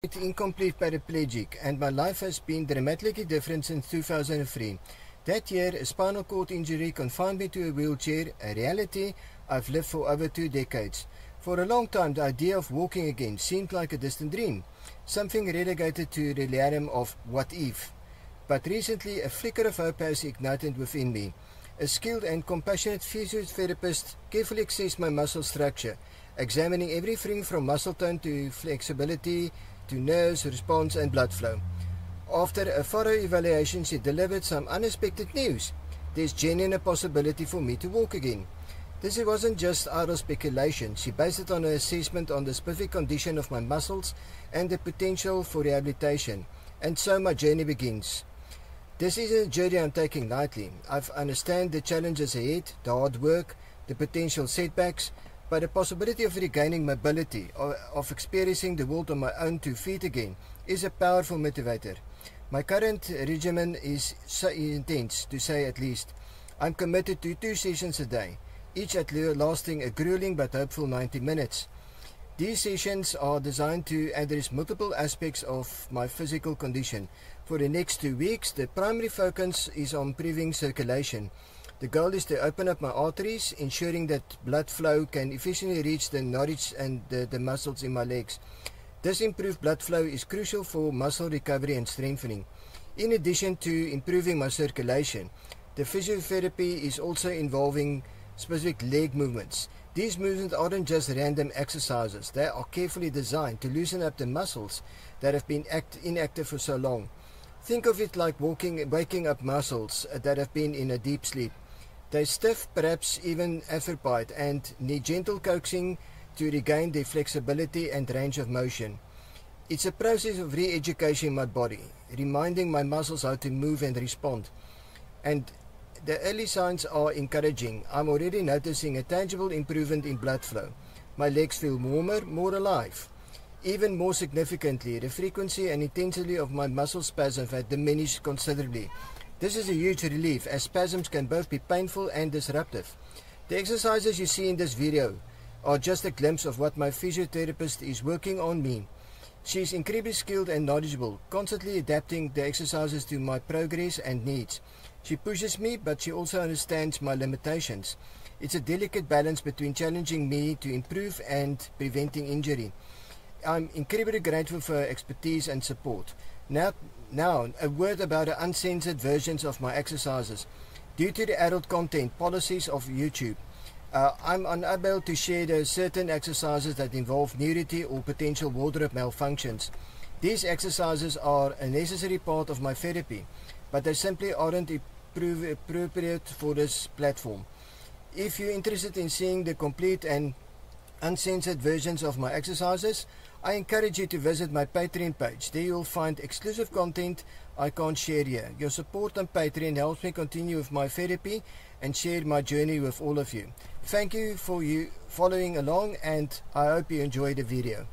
Incomplete paraplegic, and my life has been dramatically different since 2003. That year, a spinal cord injury confined me to a wheelchair, a reality I've lived for over 2 decades. For a long time, the idea of walking again seemed like a distant dream, something relegated to the realm of what if. But recently, a flicker of hope has ignited within me. A skilled and compassionate physiotherapist carefully assessed my muscle structure, examining everything from muscle tone to flexibility, to nerves, response and blood flow. After a thorough evaluation, she delivered some unexpected news. There's genuine possibility for me to walk again. This wasn't just idle speculation. She based it on an assessment on the specific condition of my muscles and the potential for rehabilitation. And so my journey begins. This isn't a journey I'm taking lightly. I understand the challenges ahead, the hard work, the potential setbacks, but the possibility of regaining mobility, of experiencing the world on my own 2 feet again, is a powerful motivator. My current regimen is so intense, to say at least. I'm committed to 2 sessions a day, each at lasting a grueling but hopeful 90 minutes. These sessions are designed to address multiple aspects of my physical condition. For the next 2 weeks, the primary focus is on improving circulation. The goal is to open up my arteries, ensuring that blood flow can efficiently reach the knowledge and the muscles in my legs. This improved blood flow is crucial for muscle recovery and strengthening. In addition to improving my circulation, the physiotherapy is also involving specific leg movements. These movements aren't just random exercises. They are carefully designed to loosen up the muscles that have been inactive for so long. Think of it like waking up muscles that have been in a deep sleep. They stiff, perhaps even atrophied, and need gentle coaxing to regain their flexibility and range of motion. It's a process of re-educating my body, reminding my muscles how to move and respond. And the early signs are encouraging. I'm already noticing a tangible improvement in blood flow. My legs feel warmer, more alive. Even more significantly, the frequency and intensity of my muscle spasms have diminished considerably. This is a huge relief, as spasms can both be painful and disruptive. The exercises you see in this video are just a glimpse of what my physiotherapist is working on me. She is incredibly skilled and knowledgeable, constantly adapting the exercises to my progress and needs. She pushes me, but she also understands my limitations. It's a delicate balance between challenging me to improve and preventing injury. I'm incredibly grateful for her expertise and support. Now, a word about the uncensored versions of my exercises. Due to the adult content policies of YouTube, I'm unable to share the certain exercises that involve nudity or potential wardrobe malfunctions. These exercises are a necessary part of my therapy, but they simply aren't appropriate for this platform. If you're interested in seeing the complete and uncensored versions of my exercises, I encourage you to visit my Patreon page. There you'll find exclusive content I can't share here. Your support on Patreon helps me continue with my therapy and share my journey with all of you. Thank you for following along, and I hope you enjoy the video.